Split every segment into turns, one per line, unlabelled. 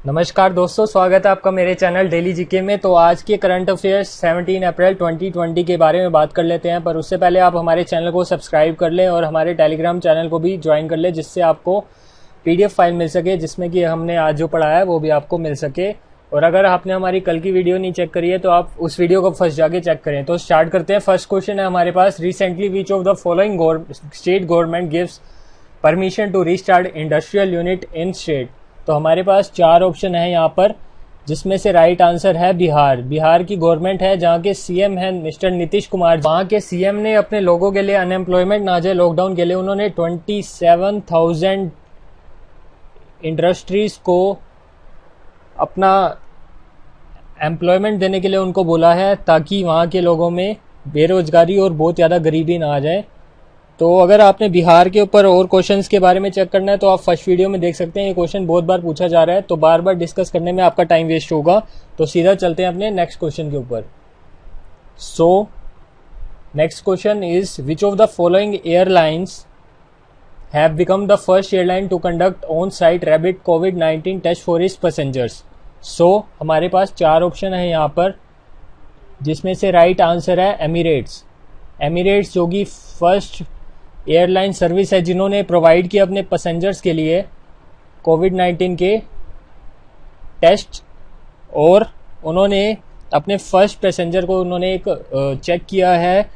नमस्कार दोस्तों, स्वागत है आपका मेरे चैनल डेली जीके में। तो आज के करंट अफेयर्स 17 अप्रैल 2020 के बारे में बात कर लेते हैं। पर उससे पहले आप हमारे चैनल को सब्सक्राइब कर लें और हमारे टेलीग्राम चैनल को भी ज्वाइन कर लें, जिससे आपको पीडीएफ फाइल मिल सके जिसमें कि हमने आज जो पढ़ा है वो भी आपको मिल सके। और अगर आपने हमारी कल की वीडियो नहीं चेक करी है तो आप उस वीडियो को फर्स्ट जाके चेक करें। तो स्टार्ट करते हैं। फर्स्ट क्वेश्चन है हमारे पास, recently which of the following state government gives permission to restart industrial unit in state. तो हमारे पास 4 ऑप्शन है यहाँ पर, जिसमें से राइट आंसर है बिहार। बिहार की गवर्नमेंट है जहाँ के सीएम है मिस्टर नीतीश कुमार। वहाँ के सीएम ने अपने लोगों के लिए अनएम्प्लॉयमेंट ना जाए लॉकडाउन के लिए उन्होंने 27,000 इंडस्ट्रीज को अपना एम्प्लॉयमेंट देने के लिए उनको बोला है, ताकि वहाँ के लोगों में बेरोजगारी और बहुत ज़्यादा गरीबी ना आ जाए। तो अगर आपने बिहार के ऊपर और क्वेश्चंस के बारे में चेक करना है तो आप फर्स्ट वीडियो में देख सकते हैं। ये क्वेश्चन बहुत बार पूछा जा रहा है, तो बार बार डिस्कस करने में आपका टाइम वेस्ट होगा। तो सीधा चलते हैं अपने नेक्स्ट क्वेश्चन के ऊपर। So next question is, which of the following airlines have become the first airline to conduct on site rapid कोविड-19 test for its passengers. So हमारे पास 4 ऑप्शन है यहाँ पर, जिसमें से राइट आंसर है एमिरेट्स। एमिरेट्स जो कि फर्स्ट एयरलाइन सर्विस है जिन्होंने प्रोवाइड किया अपने पैसेंजर्स के लिए कोविड-19 के टेस्ट, और उन्होंने अपने फर्स्ट पैसेंजर को उन्होंने एक चेक किया है।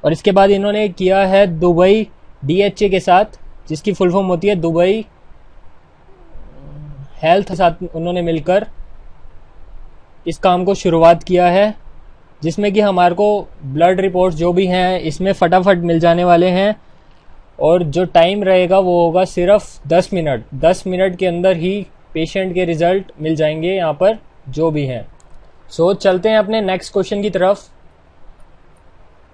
और इसके बाद इन्होंने किया है दुबई डीएचए के साथ, जिसकी फुल फॉर्म होती है दुबई हेल्थ के साथ उन्होंने मिलकर इस काम को शुरुआत किया है, जिसमें कि हमारे को ब्लड रिपोर्ट्स जो भी हैं इसमें फटाफट मिल जाने वाले हैं। और जो टाइम रहेगा वो होगा सिर्फ 10 मिनट। 10 मिनट के अंदर ही पेशेंट के रिजल्ट मिल जाएंगे यहाँ पर जो भी हैं। सो चलते हैं अपने नेक्स्ट क्वेश्चन की तरफ।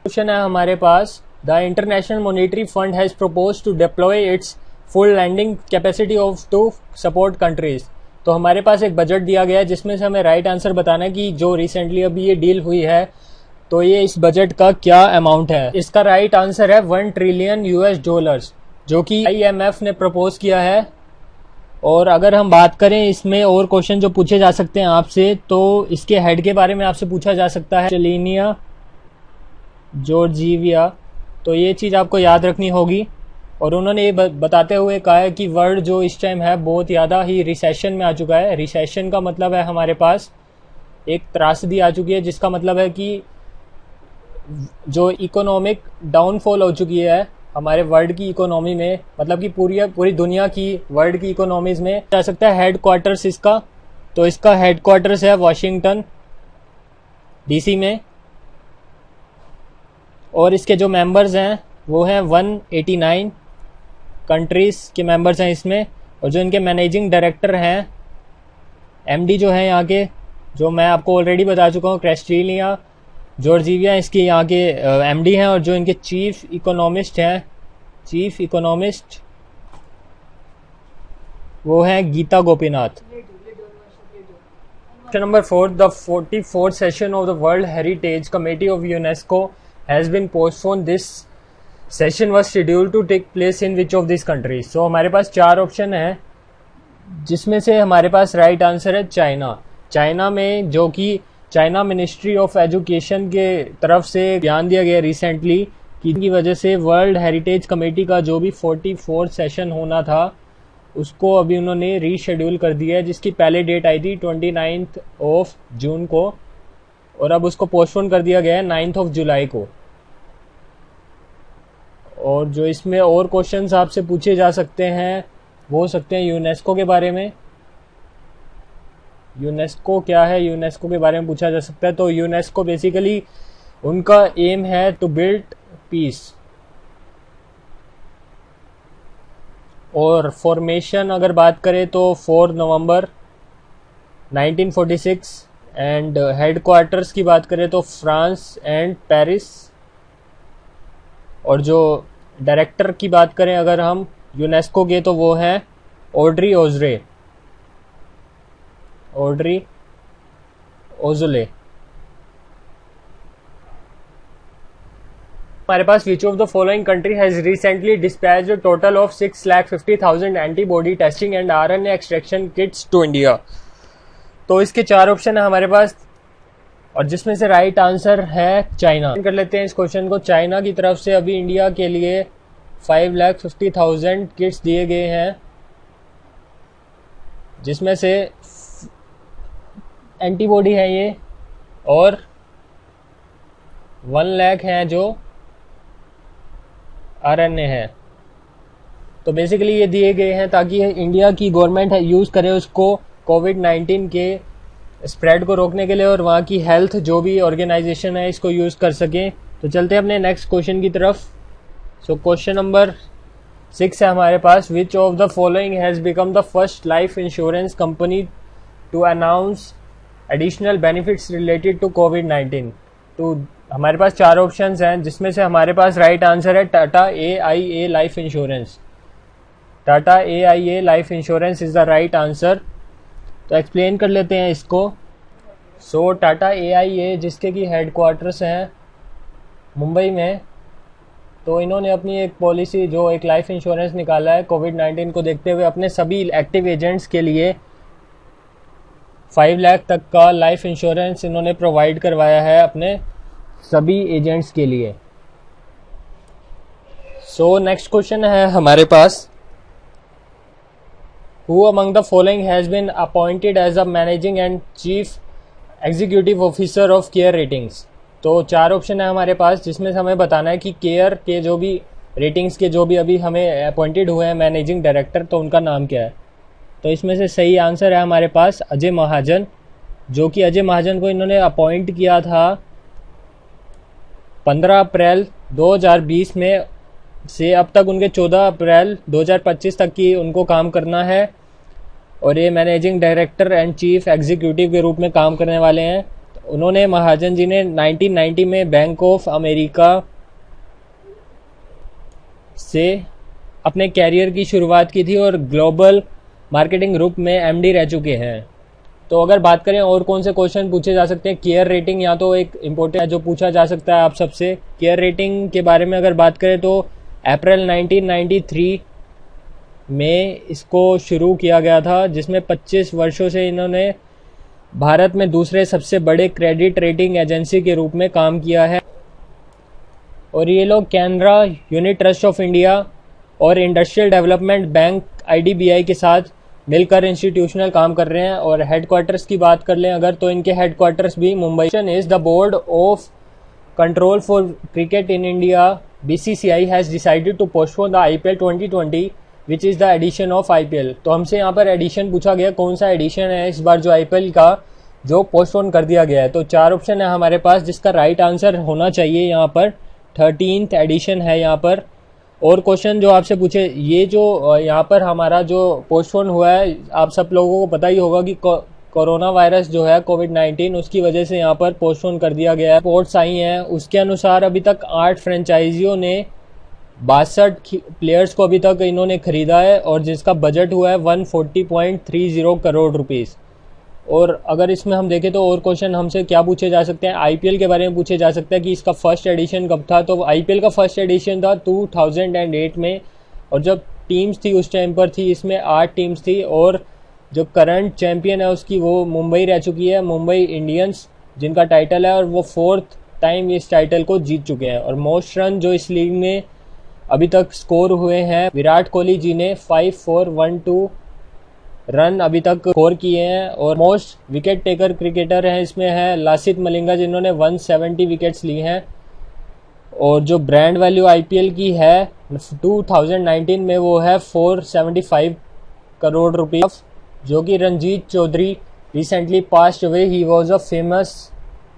क्वेश्चन है हमारे पास, the International Monetary Fund has propose to deploy its full lending capacity of to support countries. तो हमारे पास एक बजट दिया गया है जिसमें से हमें राइट आंसर बताना है कि जो रिसेंटली अभी ये डील हुई है तो ये इस बजट का क्या अमाउंट है। इसका राइट आंसर है 1 ट्रिलियन यूएस डॉलर्स, जो कि आईएमएफ ने प्रपोज किया है। और अगर हम बात करें इसमें और क्वेश्चन जो पूछे जा सकते हैं आपसे, तो इसके हेड के बारे में आपसे पूछा जा सकता है चलीनिया जॉर्जिविया। तो ये चीज़ आपको याद रखनी होगी। और उन्होंने ये बताते हुए कहा है कि वर्ल्ड जो इस टाइम है बहुत ज़्यादा ही रिसेशन में आ चुका है। रिसेशन का मतलब है हमारे पास एक त्रासदी आ चुकी है, जिसका मतलब है कि जो इकोनॉमिक डाउनफॉल हो चुकी है हमारे वर्ल्ड की इकोनॉमी में, मतलब कि पूरी दुनिया की वर्ल्ड की इकोनॉमीज में जा सकता है हेड क्वार्टर्स इसका। तो इसका हेड क्वार्टर्स है वाशिंगटन डीसी में, और इसके जो मेंबर्स हैं वो हैं 189 कंट्रीज के मेंबर्स हैं इसमें। और जो इनके मैनेजिंग डायरेक्टर हैं एमडी जो है यहाँ के, जो मैं आपको ऑलरेडी बता चुका हूँ, क्रिस्टलिना जॉर्जिविया इसके यहाँ के एमडी हैं। और जो इनके चीफ इकोनॉमिस्ट वो हैं Gita Gopinath. Question number 4, the 44th session of the World Heritage Committee of UNESCO has been postpone. This session was scheduled to take place in which of this countries. So हमारे पास 4 option है, जिसमें से हमारे पास right answer है China. China में, जो कि चाइना मिनिस्ट्री ऑफ एजुकेशन के तरफ से ध्यान दिया गया रिसेंटली की वजह से वर्ल्ड हेरिटेज कमेटी का जो भी 44th सेशन होना था उसको अभी उन्होंने रीशेड्यूल कर दिया है, जिसकी पहले डेट आई थी 29 जून को, और अब उसको पोस्टपोन कर दिया गया है 9 जुलाई को। और जो इसमें और क्वेश्चंस आपसे पूछे जा सकते हैं वो हो सकते हैं यूनेस्को के बारे में। यूनेस्को क्या है, यूनेस्को के बारे में पूछा जा सकता है। तो यूनेस्को बेसिकली उनका एम है टू बिल्ड पीस। और फॉर्मेशन अगर बात करें तो 4 नवंबर 1946, एंड हेडक्वार्टर्स की बात करें तो फ्रांस एंड पेरिस। और जो डायरेक्टर की बात करें अगर हम यूनेस्को के, तो वो हैं ऑड्री ओजुले। हमारे पास which of the following country has recently dispatched total of 6,50,000 antibody testing and RNA extraction kits to India. तो इसके 4 ऑप्शन है हमारे पास और जिसमें से राइट आंसर है चाइना। कर लेते हैं इस क्वेश्चन को। चाइना की तरफ से अभी इंडिया के लिए 5,50,000 किट्स दिए गए हैं, जिसमें से एंटीबॉडी है ये और 1 लाख हैं जो आरएनए है। तो बेसिकली ये दिए गए हैं ताकि इंडिया की गवर्नमेंट यूज़ करे उसको कोविड-19 के स्प्रेड को रोकने के लिए और वहाँ की हेल्थ जो भी ऑर्गेनाइजेशन है इसको यूज़ कर सकें। तो चलते हैं अपने नेक्स्ट क्वेश्चन की तरफ। सो क्वेश्चन नंबर 6 है हमारे पास, which of the following has become the first life insurance company to announce additional benefits related to कोविड-19। तो हमारे पास 4 ऑप्शंस हैं, जिसमें से हमारे पास राइट आंसर है Tata AIA life insurance. Tata AIA life insurance is the right answer. तो एक्सप्लेन कर लेते हैं इसको। सो टाटा AIA जिसके की हेडक्वार्टर्स हैं मुंबई में, तो इन्होंने अपनी एक पॉलिसी जो एक लाइफ इंश्योरेंस निकाला है कोविड-19 को देखते हुए अपने सभी एक्टिव एजेंट्स के लिए 5 लाख तक का लाइफ इंश्योरेंस इन्होंने प्रोवाइड करवाया है अपने सभी एजेंट्स के लिए। सो नेक्स्ट क्वेश्चन है हमारे पास, Who among the following has been appointed as a managing and chief executive officer of Care Ratings? तो 4 ऑप्शन है हमारे पास, जिसमें से हमें बताना है कि केयर के जो भी रेटिंग्स के जो भी अभी हमें अपॉइंटेड हुए हैं मैनेजिंग डायरेक्टर, तो उनका नाम क्या है। तो इसमें से सही आंसर है हमारे पास अजय महाजन, जो कि अजय महाजन को इन्होंने अपॉइंट किया था 15 अप्रैल 2020 में से अब तक उनके 14 अप्रैल 2025 तक की उनको काम करना है और ये managing director and chief executive के रूप में काम करने वाले हैं। उन्होंने महाजन जी ने 1990 में बैंक ऑफ अमेरिका से अपने कैरियर की शुरुआत की थी और ग्लोबल मार्केटिंग ग्रुप में MD रह चुके हैं। तो अगर बात करें और कौन से क्वेश्चन पूछे जा सकते हैं, केयर रेटिंग या तो एक इम्पोर्टेंट है जो पूछा जा सकता है आप सबसे। केयर रेटिंग के बारे में अगर बात करें तो अप्रैल 1993 में इसको शुरू किया गया था, जिसमें 25 वर्षों से इन्होंने भारत में दूसरे सबसे बड़े क्रेडिट रेटिंग एजेंसी के रूप में काम किया है। और ये लोग Canara, unit trust of India और इंडस्ट्रियल डेवलपमेंट बैंक IDBI के साथ मिलकर इंस्टीट्यूशनल काम कर रहे हैं। और हेडक्वार्टर्स की बात कर लें अगर, तो इनके हेडक्वार्टर्स भी Mumbai. Is the board of control for cricket in India BCCI has decided to postpone the IPL 2020 which is the edition of IPL। तो हमसे यहाँ पर एडिशन पूछा गया, कौन सा एडिशन है इस बार जो IPL का जो पोस्टपोन कर दिया गया है। तो 4 ऑप्शन है हमारे पास, जिसका राइट आंसर होना चाहिए यहाँ पर 13th एडिशन है यहाँ पर। और क्वेश्चन जो आपसे पूछे, ये जो यहाँ पर हमारा जो पोस्टपोन हुआ है, आप सब लोगों को पता ही होगा कि कोरोना वायरस जो है कोविड-19 उसकी वजह से यहाँ पर पोस्टपोन कर दिया गया है। रिपोर्ट्स आई हैं उसके अनुसार अभी तक 8 फ्रेंचाइजियों ने 62 प्लेयर्स को अभी तक इन्होंने खरीदा है और जिसका बजट हुआ है 140.30 करोड़ रुपीस। और अगर इसमें हम देखें तो और क्वेश्चन हमसे क्या पूछे जा सकते हैं, IPL के बारे में पूछे जा सकता है कि इसका फर्स्ट एडिशन कब था। तो IPL का फर्स्ट एडिशन था 2008 में और जब टीम्स थी उस टाइम पर थी इसमें 8 टीम्स थी और जो करंट चैंपियन है उसकी वो मुंबई रह चुकी है, मुंबई इंडियंस जिनका टाइटल है और वो 4th टाइम इस टाइटल को जीत चुके हैं। और मोस्ट रन जो इस लीग में अभी तक स्कोर हुए हैं, विराट कोहली जी ने 5412 रन अभी तक स्कोर किए हैं। और मोस्ट विकेट टेकर क्रिकेटर हैं इसमें है लासित मलिंगा जिन्होंने 170 विकेट्स ली हैं। और जो ब्रांड वैल्यू IPL की है 2019 में वो है 475 करोड़ रुपीस, जो कि Ranjit Chaudhary recently passed away, he was a famous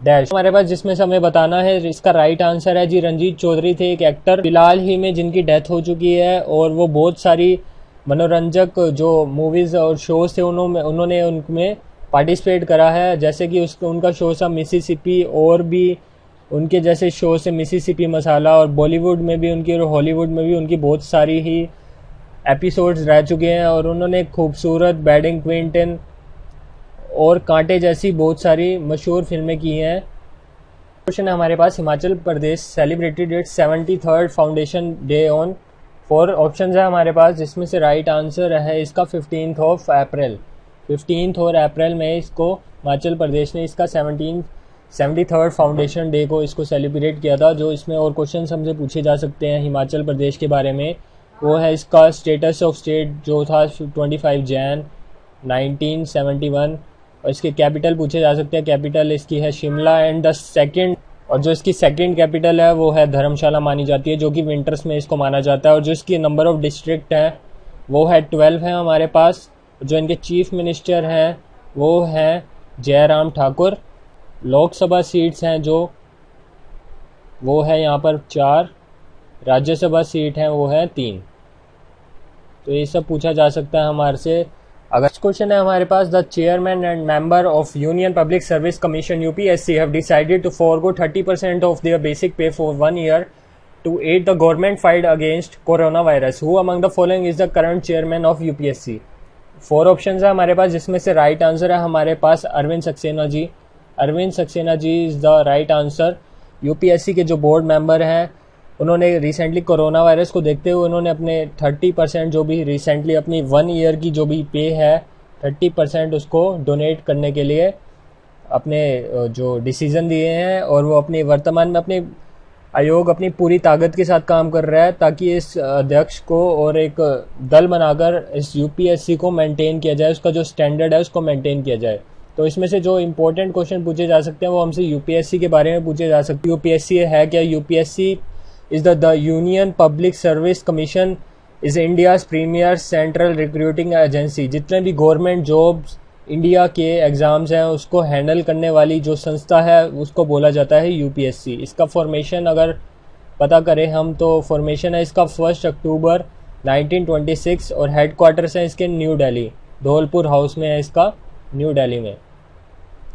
dash. हमारे पास जिसमें से हमें बताना है इसका राइट आंसर है जी रणजीत चौधरी थे एक एक्टर फिलहाल ही में जिनकी डेथ हो चुकी है और वो बहुत सारी मनोरंजक जो मूवीज़ और शोज़ थे उन्होंने उनमें पार्टिसिपेट करा है, जैसे कि उनका शो था मिसिसिपी और भी उनके जैसे शो से मिसिसिपी मसाला। और बॉलीवुड में भी उनकी और हॉलीवुड में भी उनकी बहुत सारी ही एपिसोड्स रह चुके हैं और उन्होंने खूबसूरत, बैडिंग क्विंटन और कांटे जैसी बहुत सारी मशहूर फिल्में की हैं। क्वेश्चन है हमारे पास, Himachal Pradesh celebrated its 73rd foundation day on. 4 option है हमारे पास, जिसमें से राइट आंसर है इसका 15 अप्रैल। 15 अप्रैल में इसको हिमाचल प्रदेश ने इसका 73rd फाउंडेशन डे को इसको सेलिब्रेट किया था। जो इसमें और क्वेश्चन हमसे पूछे जा सकते हैं हिमाचल प्रदेश के बारे में, वो है इसका स्टेटस ऑफ स्टेट जो था 25 जैन 1971, और इसके कैपिटल पूछे जा सकते हैं। कैपिटल इसकी है शिमला, एंड द सेकंड, और जो इसकी सेकंड कैपिटल है वो है धर्मशाला मानी जाती है, जो कि विंटर्स में इसको माना जाता है। और जो इसकी नंबर ऑफ डिस्ट्रिक्ट है वो है 12 है हमारे पास। जो इनके चीफ मिनिस्टर हैं वो हैं जयराम ठाकुर। लोकसभा सीट्स हैं जो वो है यहाँ पर 4, राज्यसभा सीट है वो है 3। तो ये सब पूछा जा सकता है हमारे से। अगर क्वेश्चन है हमारे पास, the chairman and member of Union Public Service Commission UPSC have decided to forgo 30% of their basic pay for 1 year to aid the government fight against corona virus. Who among the following is the current chairman of UPSC. 4 option है हमारे पास, जिसमें से right answer है हमारे पास Arvind Saksena ji. Arvind Saksena ji is the right answer. UPSC के जो बोर्ड मेंबर हैं उन्होंने रिसेंटली कोरोना वायरस को देखते हुए उन्होंने अपने 30% जो भी रिसेंटली अपनी 1 ईयर की जो भी पे है 30% उसको डोनेट करने के लिए अपने जो डिसीजन दिए हैं, और वो अपने वर्तमान में अपने आयोग अपनी पूरी ताकत के साथ काम कर रहा है ताकि इस अध्यक्ष को और एक दल बनाकर इस यूपीएससी को मेंटेन किया जाए, उसका जो स्टैंडर्ड है उसको मेंटेन किया जाए। तो इसमें से जो इंपॉर्टेंट क्वेश्चन पूछे जा सकते हैं वो हमसे यूपीएससी के बारे में पूछे जा सकते हैं। यूपीएससी है क्या? UPSC is the Union Public Service Commission is India's premier central recruiting agency। जितने भी गवर्नमेंट जॉब्स इंडिया के एग्जाम्स हैं उसको हैंडल करने वाली जो संस्था है उसको बोला जाता है यूपीएससी। इसका फॉर्मेशन अगर पता करें हम तो फॉर्मेशन है इसका 1 अक्टूबर 1926 और हेडक्वार्टर्स है इसके न्यू दिल्ली, धौलपुर हाउस में है इसका, न्यू दिल्ली में।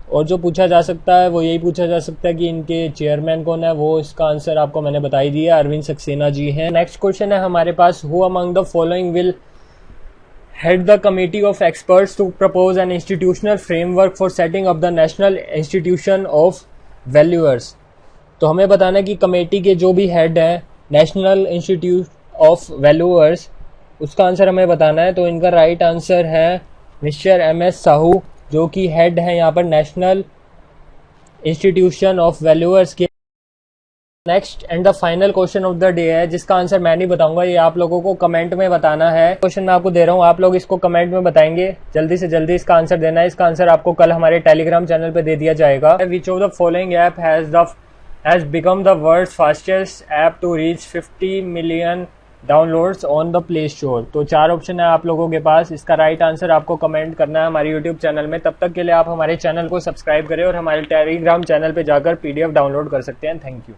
और जो पूछा जा सकता है वो यही पूछा जा सकता है कि इनके चेयरमैन कौन है, वो इसका आंसर आपको मैंने बता ही दिया, अरविंद सक्सेना जी हैं। नेक्स्ट क्वेश्चन है हमारे पास, who among the following will head the committee of experts to propose an institutional framework for setting up the national institution of valuers. तो हमें बताना है कि कमेटी के जो भी हेड हैं नेशनल इंस्टीट्यूट ऑफ वैल्यूअर्स, उसका आंसर हमें बताना है। तो इनका राइट आंसर है मिस्टर MS साहू, जो कि हेड है यहाँ पर नेशनल इंस्टीट्यूशन ऑफ वैल्यूअर्स के। Next and the final question of the day है, जिसका आंसर मैं नहीं बताऊंगा, ये आप लोगों को कमेंट में बताना है। क्वेश्चन मैं आपको दे रहा हूँ, आप लोग इसको कमेंट में बताएंगे, जल्दी से जल्दी इसका आंसर देना है। इसका आंसर आपको कल हमारे टेलीग्राम चैनल पे दे दिया जाएगा। Which of the following app has become the world's fastest app to reach 50 million downloads on the Play Store. तो 4 ऑप्शन है आप लोगों के पास, इसका राइट आंसर आपको कमेंट करना है हमारे यूट्यूब चैनल में। तब तक के लिए आप हमारे चैनल को सब्सक्राइब करें और हमारे टेलीग्राम चैनल पे जाकर PDF डाउनलोड कर सकते हैं। Thank you.